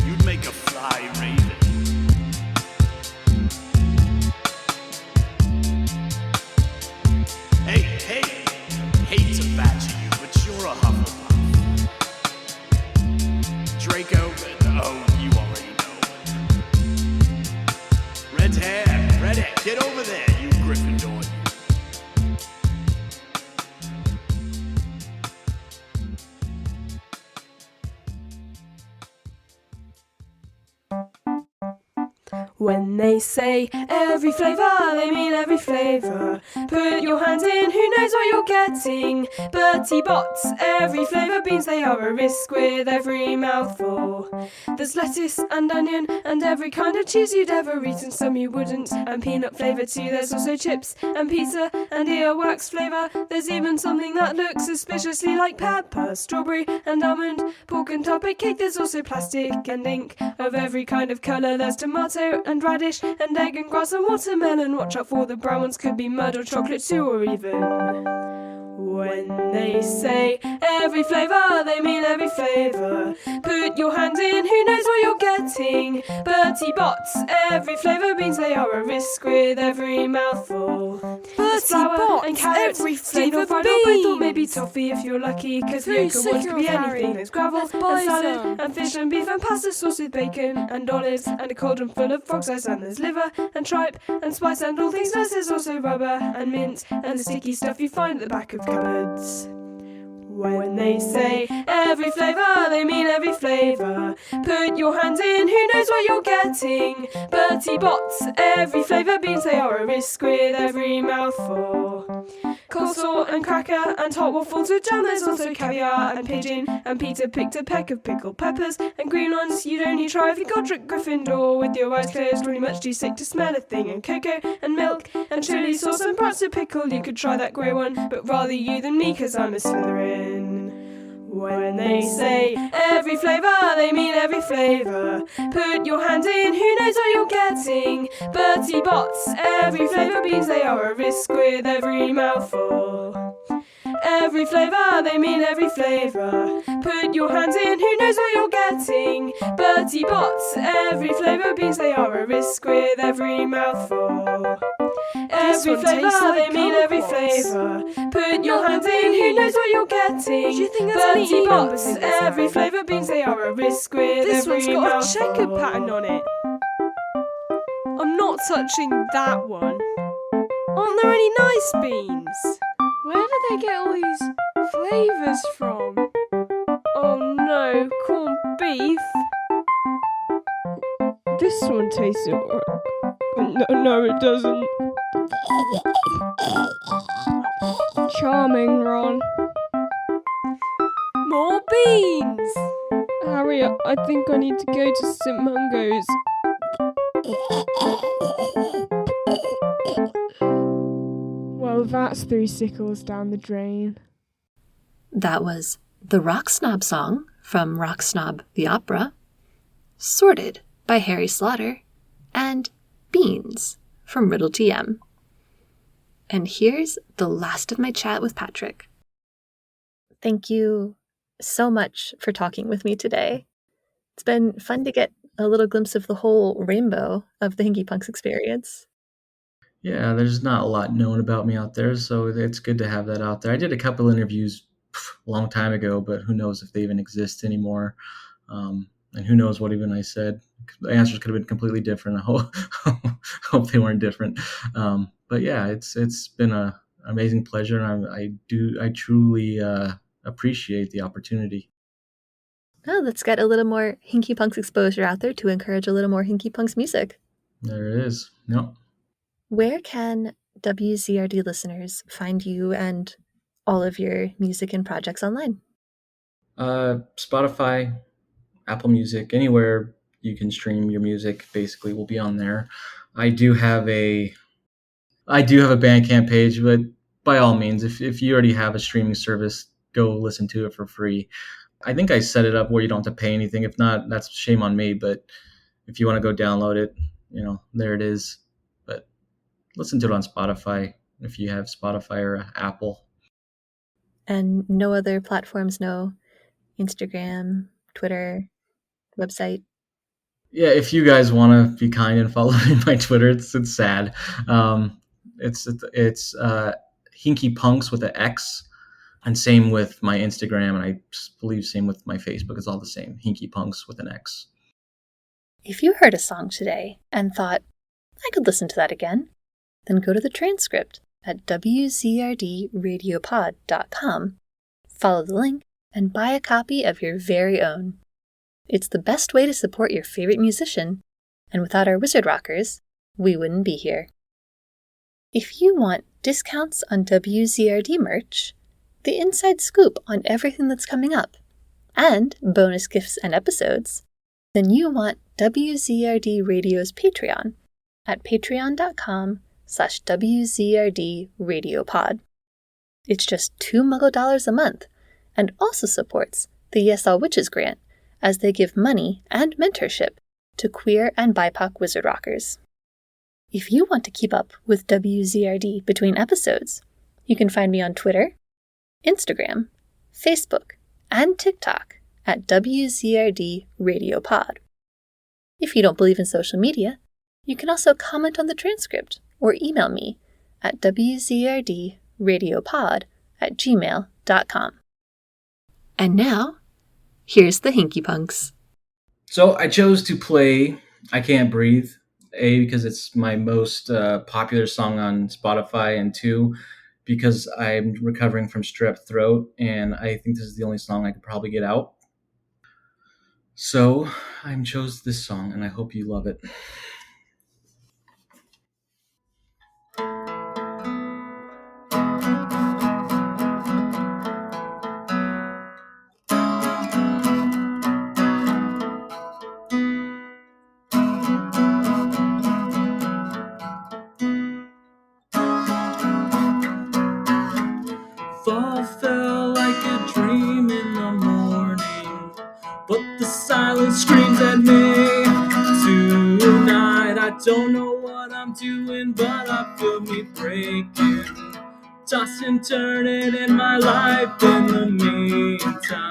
You'd make a fly raven. Hey, hate to badger you, but you're a Hufflepuff. Draco, oh, you already know. Red hair, get over there, you Gryffindor. When they say every flavour, they mean every flavour. Put your hand in, who knows what you're getting? Bertie Bott's, every flavour beans, they are a risk with every mouthful. There's lettuce and onion and every kind of cheese you'd ever eat and some you wouldn't. And peanut flavour too, there's also chips and pizza and earwax flavour. There's even something that looks suspiciously like pepper, strawberry and almond, pork and topic cake. There's also plastic and ink of every kind of colour. There's tomato and radish and egg and grass and watermelon. Watch out for the brown ones, could be mud or chocolate too, or even. When they say every flavour, they mean every flavour. Put your hand in, who knows what you're getting? Bertie Bott's, every flavour beans, they are a risk with every mouthful. Bertie Bott's, and carrot, every flavour flavour fried or both, or beans. maybe toffee if you're lucky. Cause Very yogurt sick could be of anything. Harry. There's gravel Let's and buy salad some. and fish and beef and pasta sauce with bacon and olives and a cauldron full of frog's eyes, and there's liver and tripe and spice and all things nice. There's also rubber and mint and the sticky stuff you find at the back of cupboards. When they say every flavour, they mean every flavour. Put your hand in, who knows what you're getting? Bertie Bott's, every flavour beans, they are a risk with every mouthful. Coleslaw and cracker and hot waffles with jam. There's also caviar and pigeon. And Peter picked a peck of pickled peppers and green ones you'd only try if you got Gryffindor with your eyes closed, really much too sick to smell a thing. And cocoa and milk and chili sauce and perhaps a pickle. You could try that grey one, but rather you than me, 'cause I'm a Slytherin. When they say every flavour, they mean every flavour. Put your hand in, who knows what you're getting? Bertie Bott's, every flavour beans, they are a risk with every mouthful. Every flavour, they mean every flavour. Put your hand in, who knows what you're getting? Bertie Bott's, every flavour beans, they are a risk with every mouthful. Every flavour, they mean every flavour. Put your hand in, who knows what you're getting? Do you think that's any Bertie numbers Bott's, in this every app? flavour beans, they are a risk with This every one's got mouthful. a checkered pattern on it. I'm not touching that one. Aren't there any nice beans? Where did they get all these flavours from? Oh no, corned beef. This one tastes alright. No, it doesn't. Charming, Ron. More beans! Harry, I think I need to go to St. Mungo's. Well, that's 3 sickles down the drain. That was the Rock Snob song from Rock Snob the Opera, Sorted by Harry Slaughter, and Beans from Riddle TM. And here's the last of my chat with Patrick. Thank you so much for talking with me today. It's been fun to get a little glimpse of the whole rainbow of the Hinky Punks experience. Yeah, there's not a lot known about me out there, so it's good to have that out there. I did a couple interviews a long time ago, but who knows if they even exist anymore. And who knows what even I said. The answers could have been completely different. I hope they weren't different. But yeah, it's been an amazing pleasure, and I truly appreciate the opportunity. Oh, let's get a little more Hinky Punks exposure out there to encourage a little more Hinky Punks music. There it is. Yep. Where can WZRD listeners find you and all of your music and projects online? Spotify, Apple Music, anywhere you can stream your music basically will be on there. I do have a Bandcamp page, but by all means, if you already have a streaming service, go listen to it for free. I think I set it up where you don't have to pay anything. If not, that's shame on me. But if you want to go download it, there it is. But listen to it on Spotify if you have Spotify or Apple. And no other platforms, no Instagram, Twitter, website? Yeah, if you guys want to be kind and follow me on my Twitter, it's sad. It's Hinky Punks with an X, and same with my Instagram, and I believe same with my Facebook. It's all the same, Hinky Punks with an X. If you heard a song today and thought, I could listen to that again, then go to the transcript at wzrdradiopod.com, follow the link, and buy a copy of your very own. It's the best way to support your favorite musician, and without our Wizard Rockers, we wouldn't be here. If you want discounts on WZRD merch, the inside scoop on everything that's coming up, and bonus gifts and episodes, then you want WZRD Radio's Patreon at patreon.com/WZRD It's just $2 Muggle a month, and also supports the Yes All Witches grant, as they give money and mentorship to queer and BIPOC Wizard Rockers. If you want to keep up with WZRD between episodes, you can find me on Twitter, Instagram, Facebook, and TikTok at WZRD Radio Pod. If you don't believe in social media, you can also comment on the transcript or email me at wzrdradiopod@gmail.com. And now, here's the Hinky Punks. So I chose to play I Can't Breathe, A, because it's my most popular song on Spotify, and 2, because I'm recovering from strep throat, and I think this is the only song I could probably get out. So I chose this song, and I hope you love it. Fall fell like a dream in the morning, but the silence screams at me. Tonight I don't know what I'm doing, but I feel me breaking, tossing, turning in my life in the meantime.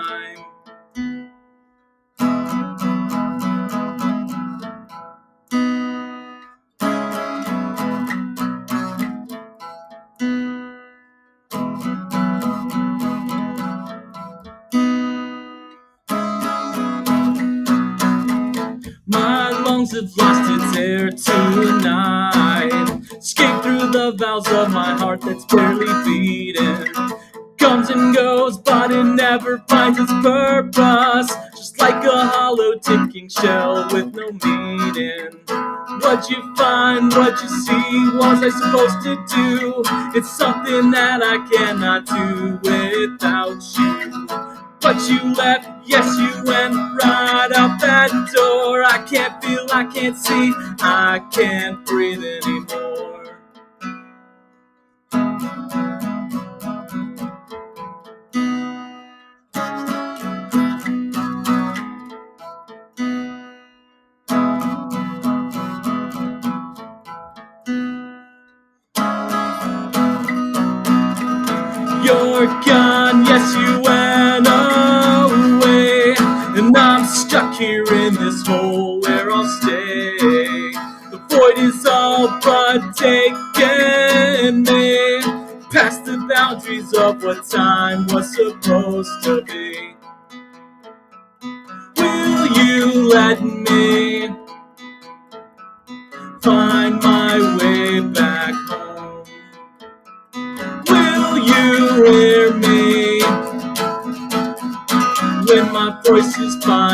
My lungs have lost its air tonight. Escape through the valves of my heart that's barely beating. Comes and goes, but it never finds its purpose. Just like a hollow ticking shell with no meaning. What'd you find, what'd you see, was I supposed to do? It's something that I cannot do without you. But you left, yes, you went right out that door. I can't feel, I can't see, I can't breathe anymore. You're gone, yes, you went away, and I'm stuck here in this hole where I'll stay. The void is all but taken me, past the boundaries of what time was supposed to be. Will you let me find my way back home? Will you hear me when my voice is fine?